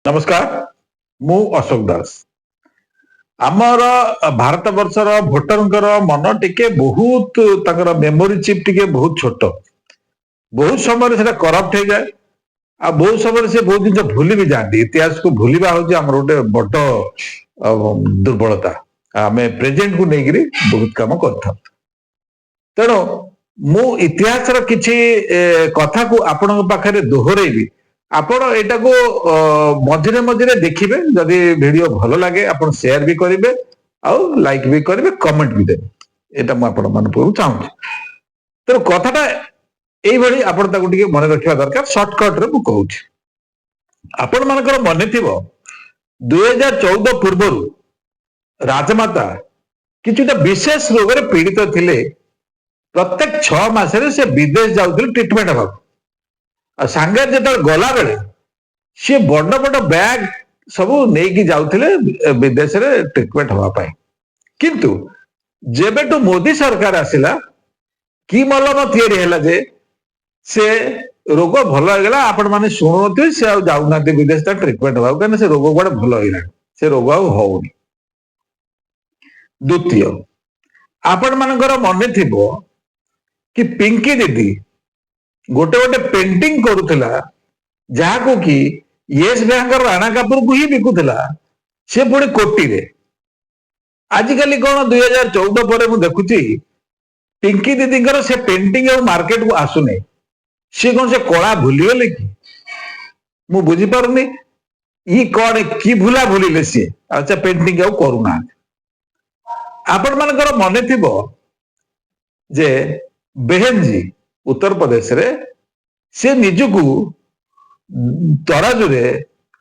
नमस्कार मु अशोक दास आमर भारत वर्षर भोटर मन टिके बहुत मेमोरी चिप टिके बहुत छोट बहुत समय से करप्ट हो जाए आ बहुत समय से बहुत जिन भूली भी जाती इतिहास को भूलवा हूँ आम गोटे बड़ दुर्बलता आम प्रेजेंट को लेकर बहुत कम कर तेणु मु इतिहास किसी कथा को आपण पाखे दोहरेबी आपण एटा को मझिरे मझिरे देखिबे जदि वीडियो भलो लागे आपण शेयर भी करिवे आउ लाइक भी करिवे कमेंट भी देबे एटा मु आपण मन को चाहूँ तो कथाटा एई भली आपण ताकू टिके मन रखिबा दरकार शॉर्टकट रे मु कहूँ आपण मानकर मन थिबो 2014 पूर्वरु राजमाता किछुटा विशेष रोग रे पीड़ित थिले प्रत्येक 6 मास रे से विदेश जाउथिले ट्रीटमेंट हबा सांगे जो गला बेले सी बड़ बड़ बैग सब नहीं जाऊले विदेश रे ट्रीटमेंट हवापाई किंतु जेबेटू मोदी सरकार आसिला कि मलम तैयारी है जे से रोग भल होगा आपण मैंने शुणुवे से जाऊना विदेश ट्रीटमेंट हवा कहीं से रोग गुड़ा भल होगा से रोग आउनी द्वितीय आपण मानकर मन थी कि पिंकी दीदी गोटे गोटे पेंटिंग करुला जहां कि येस बैंक राणा कपूर को ही बिकुला से पुणी कोटी रे आजिकल कौन 2014 पर मु देखुची पिंकी दीदी से पेंटिंग मार्केट को आसुने सी कौन से कला भूलीगले कि मु बुझी पारुनी ई कौन कि भूला भूलिले सी अच्छा पेंटिंग आउ करूना आपण मानकर मन थिबो जे बेहेन जी उत्तर प्रदेश रे से निजकू तराजु रे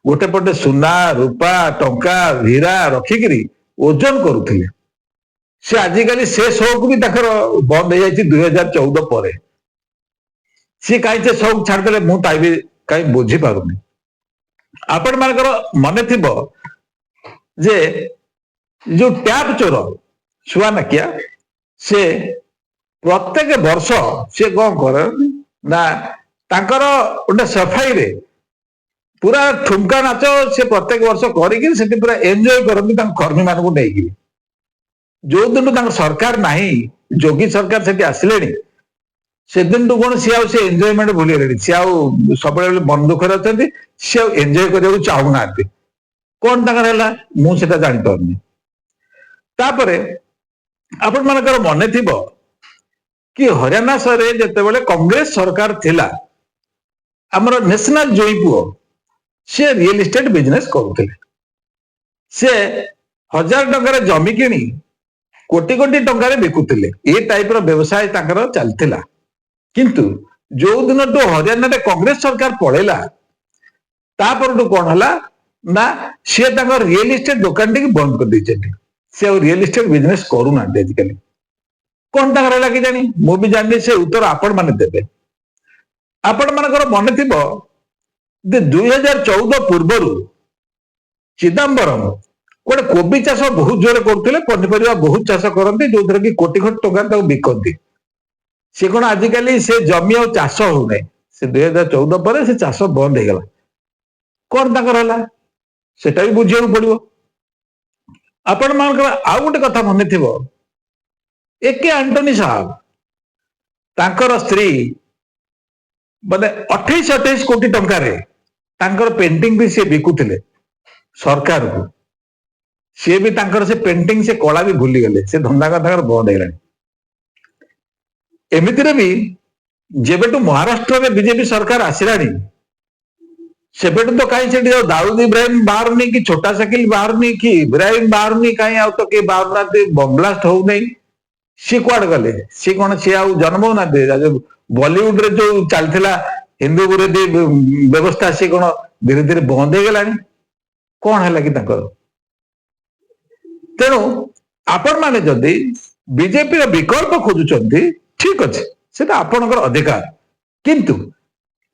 गोटे पटे सुना रूपा टंका हीरा रखिकी ओजन करुले से आजिकल से शौक भी बंद हो जाए 2014 पर सी कहीं से शौक छाड़दे मुझे कहीं बुझी पारुनी आपण मानकर मन थी जे जो टैप चोर छुआ नाकिया से प्रत्येक वर्ष से कौन कर ना तांकर गोटे सफाई रे पूरा ठुमका नाच से प्रत्येक वर्ष करी पूरा एंजॉय करती कर्मी मान को लेकिन जो दिन सरकार नहीं जोगी सरकार से आसिले से दिन टू कौन सी से एंजॉयमेंट भूल सी सब मन दुख अच्छा सी एंजॉय करने चाहूना कौन है मुझे जापारे तापर आपण मानकर मन थी कि हरियाणा सरे जिते कांग्रेस सरकार थिला हमर नेशनल जोई पुओ से रियल एस्टेट बिजनेस करुले से 1000 टंकार जमी किणी कोटी कोटी टंकार बिकुले ये टाइप रो व्यवसाय ताकर चलतिला किंतु जो दिन तो हरियाणा रे कांग्रेस सरकार पळेला तापर तो कोन हला ना से ताकर रियल एस्टेट दुकान टी बंद कर दैछथि से रियल एस्टेट बिजनेस करू ना आजिकल कौन तक लगे जानी मु भी जानी से उत्तर आपण माने देबे आपण मानकर मन थी 2014 पूर्वर चिदम्बरम गोटे कोबी चाष बहुत जोर करते पनीपरिया बहुत चाष करते जो थी कि कोटी कोटी टंका बिकती सी कौन आजिकल से जमी आ चाष होना से 2014 पर से चाष बंद हो गला कौन तक सेटा भी बुझे पड़ो आपण मानकर आउ गोटे कथा मन थी एके आंटोनी साहब तांकर स्त्री माने 28 कोटी टंकार पेंटिंग भी से बिकुले सरकार को सी भी तांकर से पेंटिंग से कला भी भूली गले से धंदा का बंद हो एमती भी जेबेटू महाराष्ट्र में बीजेपी सरकार आसलानी सेबेटू तो कहीं से दाऊद इब्राहिम बाहर कि छोटा साइकिल बाहर कि इब्राहिम बाहर कहीं आउ तो कहीं बाहर बम ब्लास्ट हो नहीं सी कुआड़ गले सी कौन सी आउ जन्म होना बॉलीवुड रे जो चलता हिंदू विरोधी व्यवस्था सी कौन धीरे धीरे बंद हो गला कौन है कि तेणु आपण माने जदि बीजेपी विकल्प खोजुचंती ठीक अच्छे से आपणकर अधिकार किंतु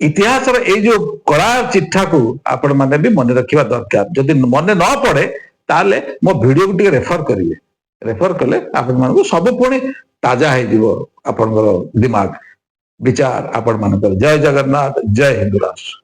इतिहास जो कला चिट्ठा को आपण माने भी मन रखा दरकार जदि मन न पड़े ताले मो वीडियो को रेफर करेंगे रेफर कले आपण मानक सब पुणी ताजा हो दिमाग विचार आपण मानकर जय जगन्नाथ जय हिंदू राष्ट्र।